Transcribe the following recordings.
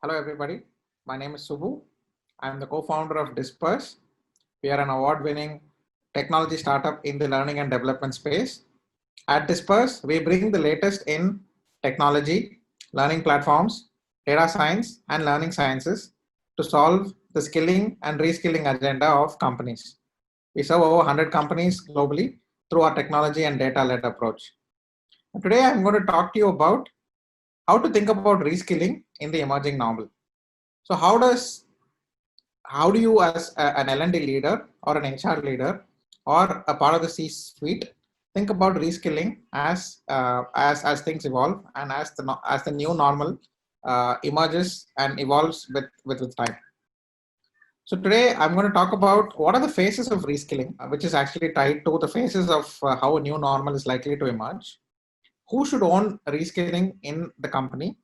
Hello, everybody. My name is Subbu. I'm the co-founder of Disprz. We are an award-winning technology startup in the learning and development space. At Disprz, we bring the latest in technology, learning platforms, data science, and learning sciences to solve the skilling and reskilling agenda of companies. We serve over 100 companies globally through our technology and data-led approach. And today, I'm going to talk to you about how to think about reskilling in the emerging normal. So how do you as an L&D leader or an HR leader or a part of the C-suite think about reskilling as things evolve and as the new normal emerges and evolves with time. So today I'm going to talk about what are the phases of reskilling, which is actually tied to the phases of how a new normal is likely to emerge. Who should own reskilling in the company?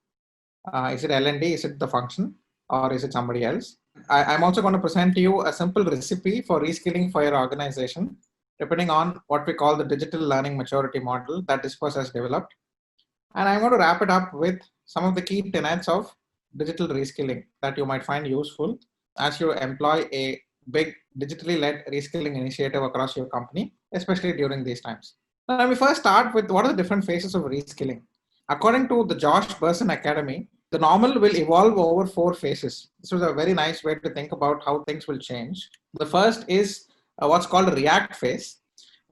Is it L&D? Is it the function? Or is it somebody else? I'm also going to present to you a simple recipe for reskilling for your organization, depending on what we call the digital learning maturity model that Disprz has developed. And I'm going to wrap it up with some of the key tenets of digital reskilling that you might find useful as you employ a big digitally led reskilling initiative across your company, especially during these times. Now, let me first start with what are the different phases of reskilling. According to the Josh Bersin Academy, the normal will evolve over 4 phases. This was a very nice way to think about how things will change. The first is what's called a react phase,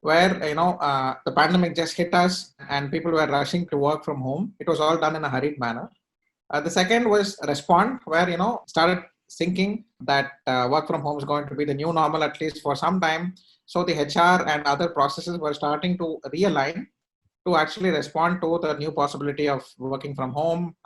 where the pandemic just hit us and people were rushing to work from home. It was all done in a hurried manner. The second was respond, where started thinking that work from home is going to be the new normal at least for some time. So the HR and other processes were starting to realign to actually respond to the new possibility of working from home,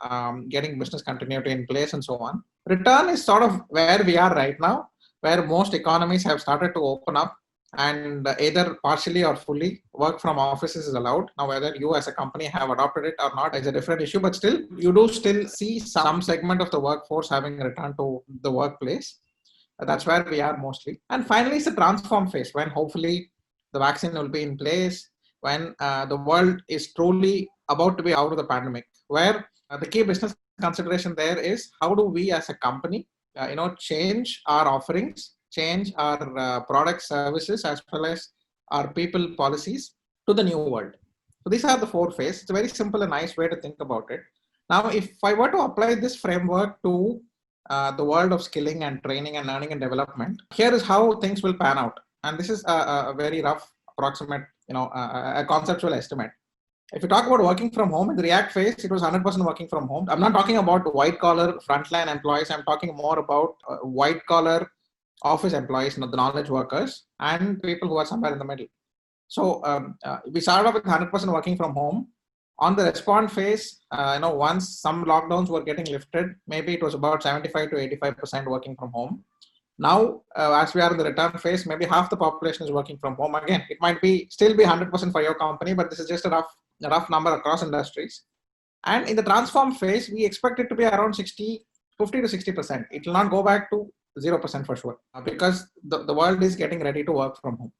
getting business continuity in place, and so on. Return is sort of where we are right now, where most economies have started to open up and either partially or fully work from offices is allowed. Now, whether you as a company have adopted it or not is a different issue, but still, you do still see some segment of the workforce having returned to the workplace. That's where we are mostly. And finally, it's the transform phase when hopefully the vaccine will be in place, when the world is truly about to be out of the pandemic, where the key business consideration there is how do we as a company, change our offerings, change our product services as well as our people policies to the new world. So these are the 4 phases. It's a very simple and nice way to think about it. Now, if I were to apply this framework to the world of skilling and training and learning and development, here is how things will pan out. And this is a very rough approximate, a conceptual estimate. If you talk about working from home, in the React phase, it was 100% working from home. I'm not talking about white collar frontline employees. I'm talking more about white collar office employees, the knowledge workers, and people who are somewhere in the middle. So we started off with 100% working from home. On the respond phase, once some lockdowns were getting lifted, maybe it was about 75 to 85% working from home. Now, as we are in the return phase, maybe half the population is working from home. Again, it might still be 100% for your company, but this is just a rough number across industries. And in the transform phase, we expect it to be around 50 to 60%. It will not go back to 0% for sure, because the world is getting ready to work from home.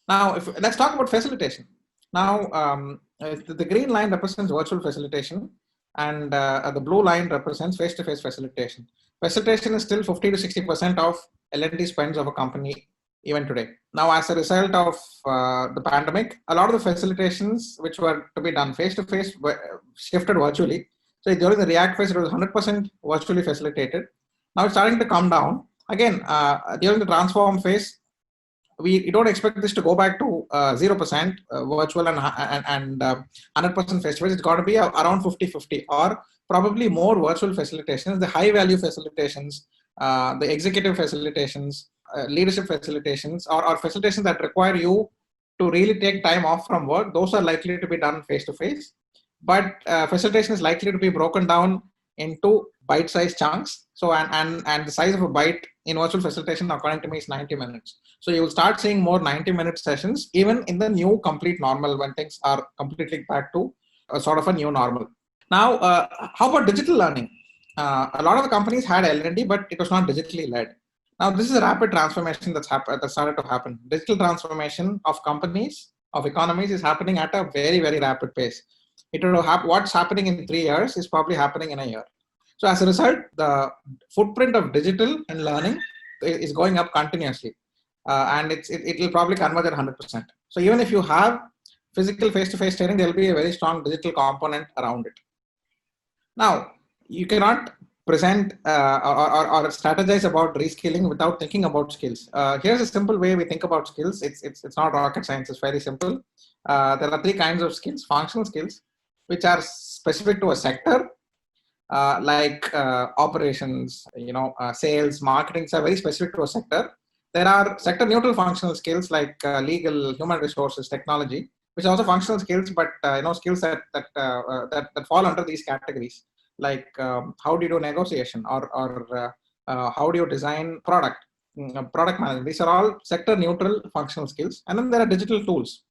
Now, let's talk about facilitation. Now, the green line represents virtual facilitation, and the blue line represents face-to-face facilitation. Facilitation is still 50 to 60% of L&D spends of a company even today. Now, as a result of the pandemic, a lot of the facilitations which were to be done face-to-face were shifted virtually. So during the React phase, it was 100% virtually facilitated. Now it's starting to come down. Again, during the transform phase, we don't expect this to go back to 0% virtual and 100% face-to-face. It's got to be around 50-50 or probably more virtual facilitations, the high-value facilitations, the executive facilitations, leadership facilitations, or facilitations that require you to really take time off from work. Those are likely to be done face-to-face. But facilitation is likely to be broken down into bite-sized chunks. So, and the size of a bite in virtual facilitation, according to me, is 90 minutes. So you will start seeing more 90-minute sessions, even in the new complete normal when things are completely back to a sort of a new normal. Now, how about digital learning? A lot of the companies had L&D, but it was not digitally led. Now, this is a rapid transformation that started to happen. Digital transformation of companies, of economies is happening at a very, very rapid pace. What's happening in 3 years is probably happening in a year. So as a result, the footprint of digital and learning is going up continuously, and it will probably converge at 100%. So even if you have physical face-to-face training, there will be a very strong digital component around it. Now, you cannot present or strategize about reskilling without thinking about skills. Here's a simple way we think about skills. It's not rocket science. It's very simple. There are three kinds of skills: functional skills, which are specific to a sector, like operations, sales, marketing are very specific to a sector. There are sector neutral functional skills like legal, human resources, technology, which are also functional skills, but skills that fall under these categories, like how do you do negotiation, or how do you design product management. These are all sector neutral functional skills. And then there are digital tools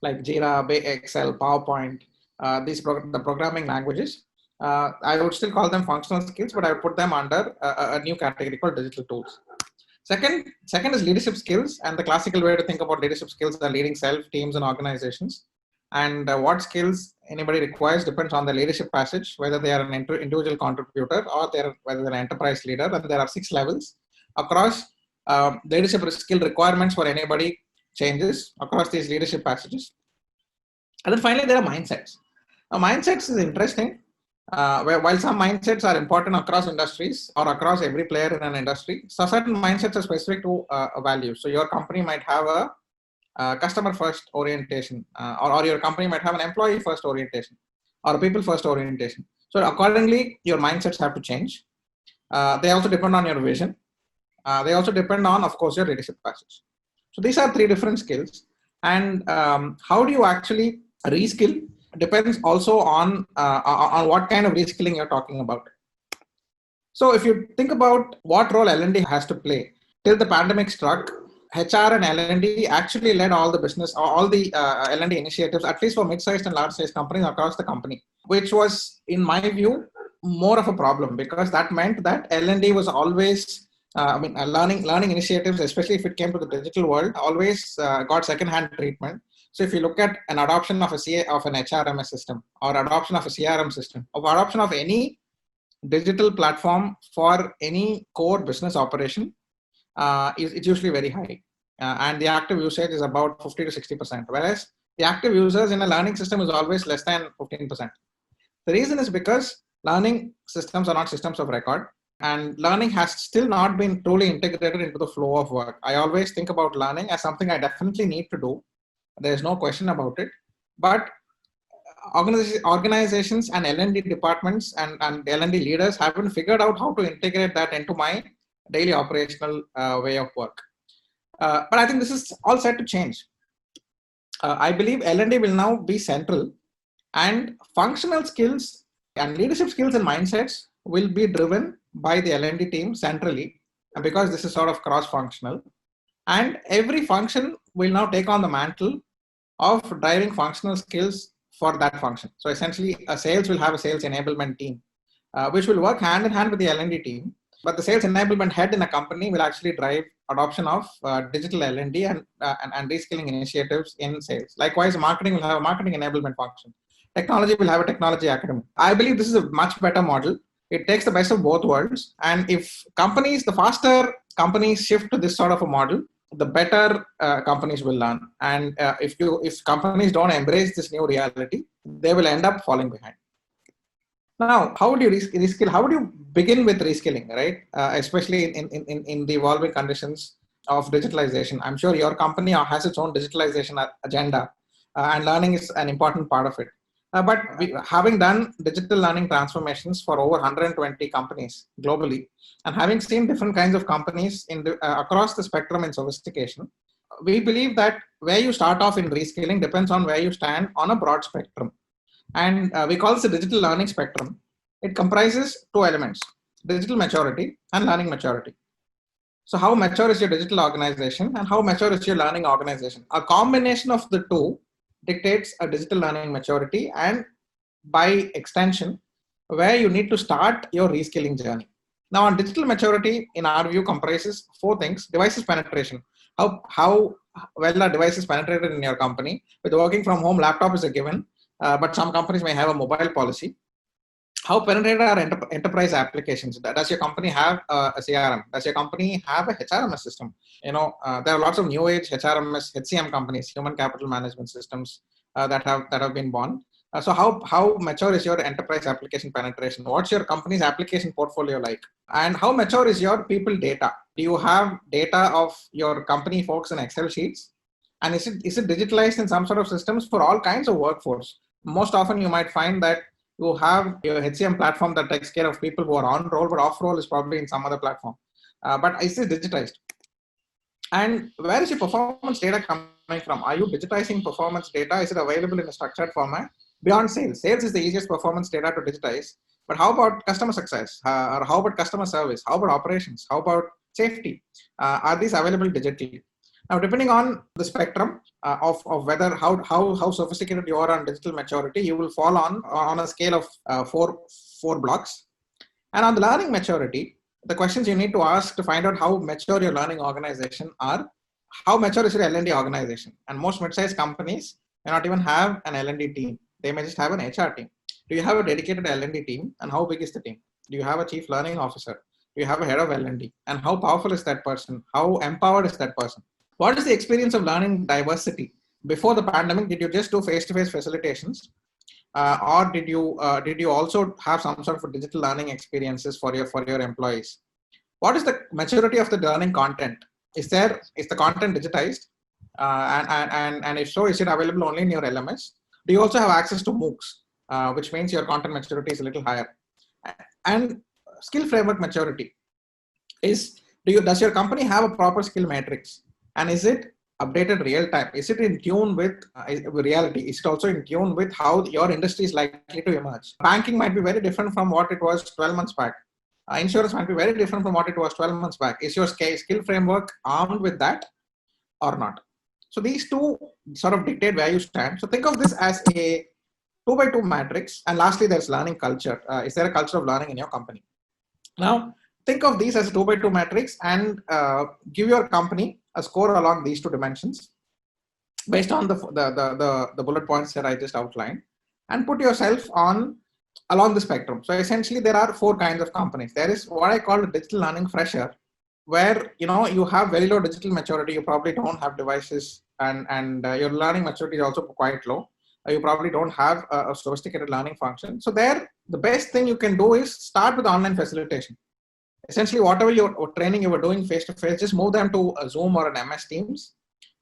like Jira, Excel, PowerPoint, the programming languages. I would still call them functional skills, but I would put them under a new category called digital tools. Second is leadership skills, and the classical way to think about leadership skills are leading self, teams, and organizations. And what skills anybody requires depends on the leadership passage, whether they are an individual contributor or whether they're an enterprise leader. And there are 6 levels across leadership skill requirements for anybody changes across these leadership passages. And then finally, there are mindsets. Now, mindsets is interesting. While some mindsets are important across industries or across every player in an industry, so certain mindsets are specific to a value. So your company might have a customer first orientation, or your company might have an employee first orientation or a people first orientation. So accordingly, your mindsets have to change. They also depend on your vision. They also depend on, of course, your leadership passage. So these are 3 different skills. And how do you actually reskill depends also on what kind of reskilling you're talking about. So if you think about what role L&D has to play, till the pandemic struck, HR and L&D actually led all the business, all the L&D initiatives, at least for mid-sized and large-sized companies across the company, which was, in my view, more of a problem, because that meant that L&D was always, learning initiatives, especially if it came to the digital world, always got second-hand treatment. So if you look at an adoption of an HRMS system, or adoption of a CRM system, or adoption of any digital platform for any core business operation, it's usually very high. And the active usage is about 50 to 60%, whereas the active users in a learning system is always less than 15%. The reason is because learning systems are not systems of record, and learning has still not been truly integrated into the flow of work. I always think about learning as something I definitely need to do. There's no question about it. But organizations and L&D departments and L&D leaders haven't figured out how to integrate that into my daily operational way of work. But I think this is all set to change. I believe L&D will now be central, and functional skills and leadership skills and mindsets will be driven by the L&D team centrally, because this is sort of cross-functional. And every function will now take on the mantle of driving functional skills for that function. So essentially, a sales will have a sales enablement team, which will work hand in hand with the L&D team. But the sales enablement head in a company will actually drive adoption of digital L&D and reskilling initiatives in sales. Likewise, marketing will have a marketing enablement function. Technology will have a technology academy. I believe this is a much better model. It takes the best of both worlds. And if the faster companies shift to this sort of a model, the better companies will learn. And if companies don't embrace this new reality, they will end up falling behind. Now, how would you reskill? How would you begin with reskilling, right? Especially in the evolving conditions of digitalization. I'm sure your company has its own digitalization agenda, and learning is an important part of it. But having done digital learning transformations for over 120 companies globally, and having seen different kinds of companies across the spectrum in sophistication, we believe that where you start off in reskilling depends on where you stand on a broad spectrum. And we call this a digital learning spectrum. It comprises 2 elements: digital maturity and learning maturity. So how mature is your digital organization and how mature is your learning organization? A combination of the 2 dictates a digital learning maturity, and by extension, where you need to start your reskilling journey. Now, on digital maturity, in our view, comprises 4 things: devices penetration. How well are devices penetrated in your company? With working from home, laptop is a given, but some companies may have a mobile policy. How penetrated are enterprise applications? Does your company have a CRM? Does your company have a HRMS system? There are lots of new age HRMS, HCM companies, human capital management systems that have been born. So how mature is your enterprise application penetration? What's your company's application portfolio like? And how mature is your people data? Do you have data of your company folks in Excel sheets? And is it digitalized in some sort of systems for all kinds of workforce? Most often you might find that you have your HCM platform that takes care of people who are on roll, but off roll is probably in some other platform. But is it digitized? And where is your performance data coming from? Are you digitizing performance data? Is it available in a structured format? Beyond sales, sales is the easiest performance data to digitize. But how about customer success? Or how about customer service? How about operations? How about safety? Are these available digitally? Now, depending on the spectrum of whether how sophisticated you are on digital maturity, you will fall on a scale of four blocks. And on the learning maturity, the questions you need to ask to find out how mature your learning organization are: how mature is your L&D organization? And most mid-sized companies may not even have an L&D team. They may just have an HR team. Do you have a dedicated L&D team? And how big is the team? Do you have a chief learning officer? Do you have a head of L&D? And how powerful is that person? How empowered is that person? What is the experience of learning diversity? Before the pandemic, did you just do face-to-face facilitations? Or did you also have some sort of digital learning experiences for your employees? What is the maturity of the learning content? Is the content digitized? And if so, is it available only in your LMS? Do you also have access to MOOCs, which means your content maturity is a little higher? And skill framework maturity does your company have a proper skill matrix? And is it updated real time? Is it in tune with reality? Is it also in tune with how your industry is likely to emerge? Banking might be very different from what it was 12 months back. Insurance might be very different from what it was 12 months back. Is your skill framework armed with that or not? So these two sort of dictate where you stand. So think of this as a 2x2 matrix. And lastly, there's learning culture. Is there a culture of learning in your company? Now, think of these as a 2x2 matrix and give your company a score along these two dimensions based on the bullet points that I just outlined, and put yourself along the spectrum. So essentially, there are four kinds of companies. There is what I call a digital learning fresher, where you have very low digital maturity. You probably don't have devices, and your learning maturity is also quite low. You probably don't have a sophisticated learning function. So there, the best thing you can do is start with online facilitation. Essentially, whatever your training you were doing face-to-face, just move them to a Zoom or an MS Teams.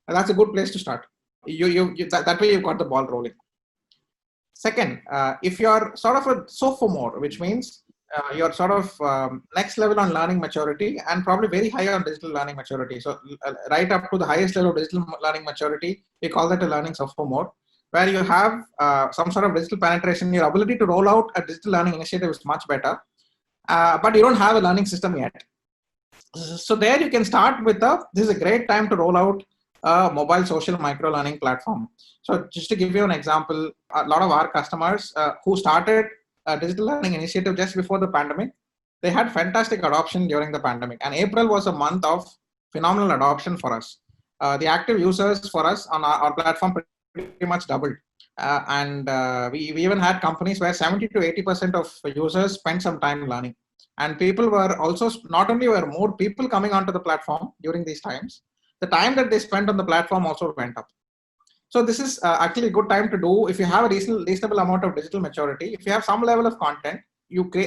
And that's a good place to start. That way you've got the ball rolling. Second, if you're sort of a sophomore, which means you're sort of next level on learning maturity and probably very high on digital learning maturity. So right up to the highest level of digital learning maturity, we call that a learning sophomore, where you have some sort of digital penetration. Your ability to roll out a digital learning initiative is much better. But you don't have a learning system yet. So there you can start with this is a great time to roll out a mobile social micro learning platform. So just to give you an example, a lot of our customers who started a digital learning initiative just before the pandemic, they had fantastic adoption during the pandemic. And April was a month of phenomenal adoption for us. The active users for us on our platform pretty much doubled. We even had companies where 70 to 80% of users spent some time learning. And people were also, not only were more people coming onto the platform during these times, the time that they spent on the platform also went up. So this is actually a good time to do if you have a reasonable amount of digital maturity. If you have some level of content,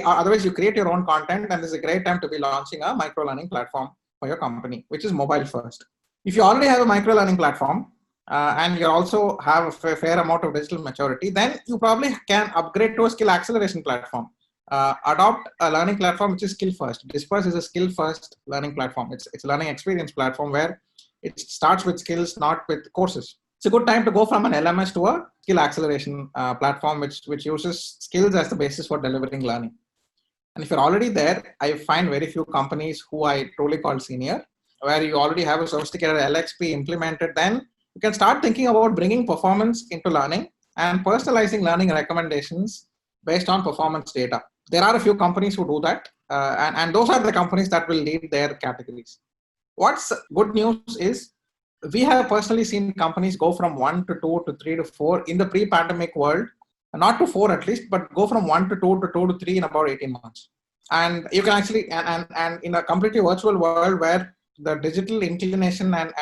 otherwise you create your own content, and this is a great time to be launching a micro learning platform for your company, which is mobile first. If you already have a micro learning platform, and you also have a fair amount of digital maturity, then you probably can upgrade to a skill acceleration platform. Adopt a learning platform which is skill first. Disprz is a skill first learning platform. It's a learning experience platform where it starts with skills, not with courses. It's a good time to go from an LMS to a skill acceleration platform which uses skills as the basis for delivering learning. And if you're already there, I find very few companies who I truly call senior, where you already have a sophisticated LXP implemented. Then you can start thinking about bringing performance into learning and personalizing learning recommendations based on performance data. There are a few companies who do that, and those are the companies that will lead their categories. What's good news is we have personally seen companies go from 1 to 2 to 3 to 4 in the pre-pandemic world. not to 4 at least, but go from 1 to 2 to 2 to 3 in about 18 months. And you can actually, and in a completely virtual world where the digital inclination and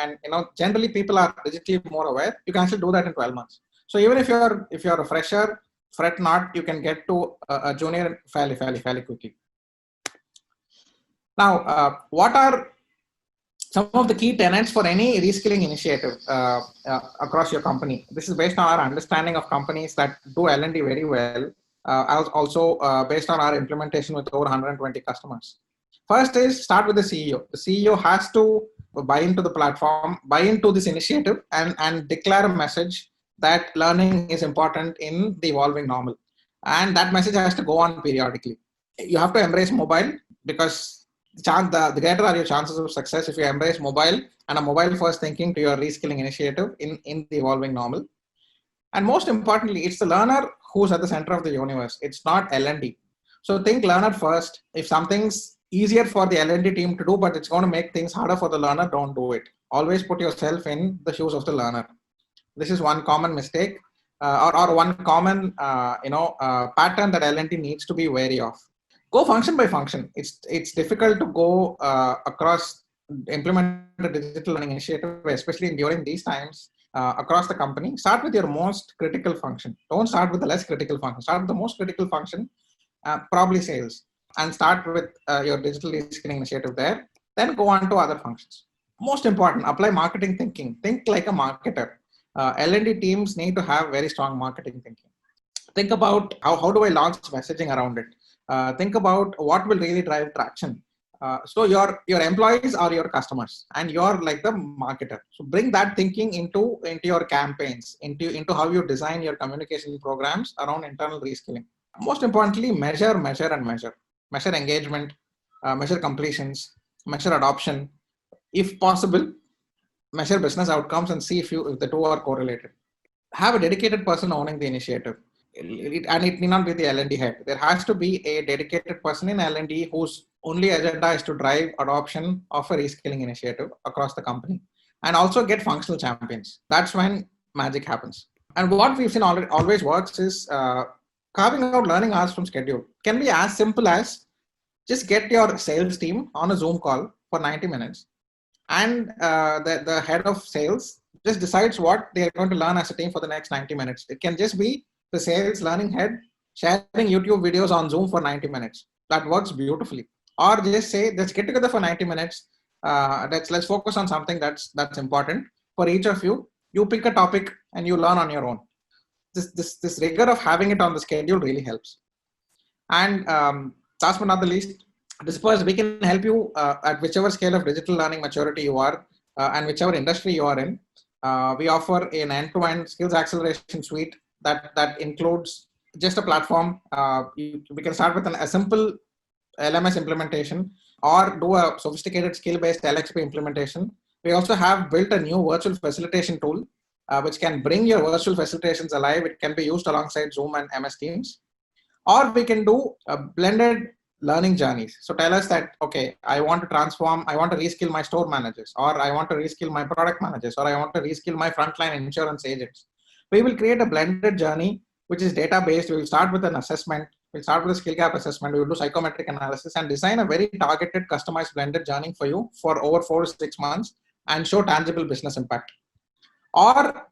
generally people are digitally more aware, you can actually do that in 12 months. So even if you're a fresher, fret not, you can get to a junior fairly quickly. Now, what are some of the key tenets for any reskilling initiative across your company? This is based on our understanding of companies that do L&D very well, also based on our implementation with over 120 customers. First is start with the CEO. The CEO has to buy into the platform, buy into this initiative, and declare a message that learning is important in the evolving normal. And that message has to go on periodically. You have to embrace mobile, because the greater are your chances of success if you embrace mobile and a mobile first thinking to your reskilling initiative in the evolving normal. And most importantly, it's the learner who's at the center of the universe. It's not L&D. So think learner first. If something's easier for the L&D team to do, but it's going to make things harder for the learner, don't do it. Always put yourself in the shoes of the learner. This is one common mistake or one common pattern that L&D needs to be wary of. Go function by function. It's difficult to go across, implement a digital learning initiative, especially during these times across the company. Start with your most critical function. Don't start with the less critical function. Start with the most critical function, probably sales, and start with your digital reskilling initiative there. Then go on to other functions. Most important, apply marketing thinking. Think like a marketer. L&D teams need to have very strong marketing thinking. Think about how do I launch messaging around it? Think about what will really drive traction. So your employees are your customers, and you're like the marketer. So bring that thinking into your campaigns, into how you design your communication programs around internal reskilling. Most importantly, measure. Measure engagement, measure completions, measure adoption. If possible, measure business outcomes and see if the two are correlated. Have a dedicated person owning the initiative. And it need not be the L&D head. There has to be a dedicated person in L&D whose only agenda is to drive adoption of a reskilling initiative across the company, and also get functional champions. That's when magic happens. And what we've seen always works is carving out learning hours from schedule. Can be as simple as just get your sales team on a Zoom call for 90 minutes, and the head of sales just decides what they're going to learn as a team for the next 90 minutes. It can just be the sales learning head sharing YouTube videos on Zoom for 90 minutes. That works beautifully. Or just say, let's get together for 90 minutes. Let's focus on something that's important for each of you. You pick a topic and you learn on your own. This rigor of having it on the schedule really helps. And last but not the least, Disprz, we can help you at whichever scale of digital learning maturity you are and whichever industry you are in. We offer an end-to-end skills acceleration suite that includes just a platform. We can start with a simple LMS implementation or do a sophisticated skill-based LXP implementation. We also have built a new virtual facilitation tool which can bring your virtual facilitations alive. It can be used alongside Zoom and MS Teams. Or we can do a blended learning journeys. So tell us that, okay, I want to reskill my store managers, or I want to reskill my product managers, or I want to reskill my frontline insurance agents. We will create a blended journey, which is data-based. We will start with an assessment. We'll start with a skill gap assessment. We will do psychometric analysis and design a very targeted, customized blended journey for you for over 4 to 6 months and show tangible business impact. Or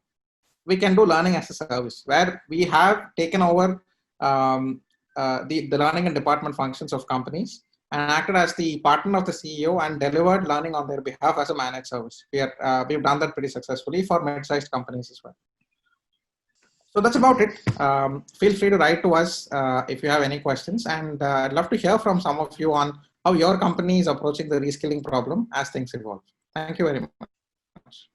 we can do learning as a service, where we have taken over the learning and department functions of companies and acted as the partner of the CEO and delivered learning on their behalf as a managed service. We've done that pretty successfully for mid-sized companies as well. So that's about it. Feel free to write to us if you have any questions, and I'd love to hear from some of you on how your company is approaching the reskilling problem as things evolve. Thank you very much.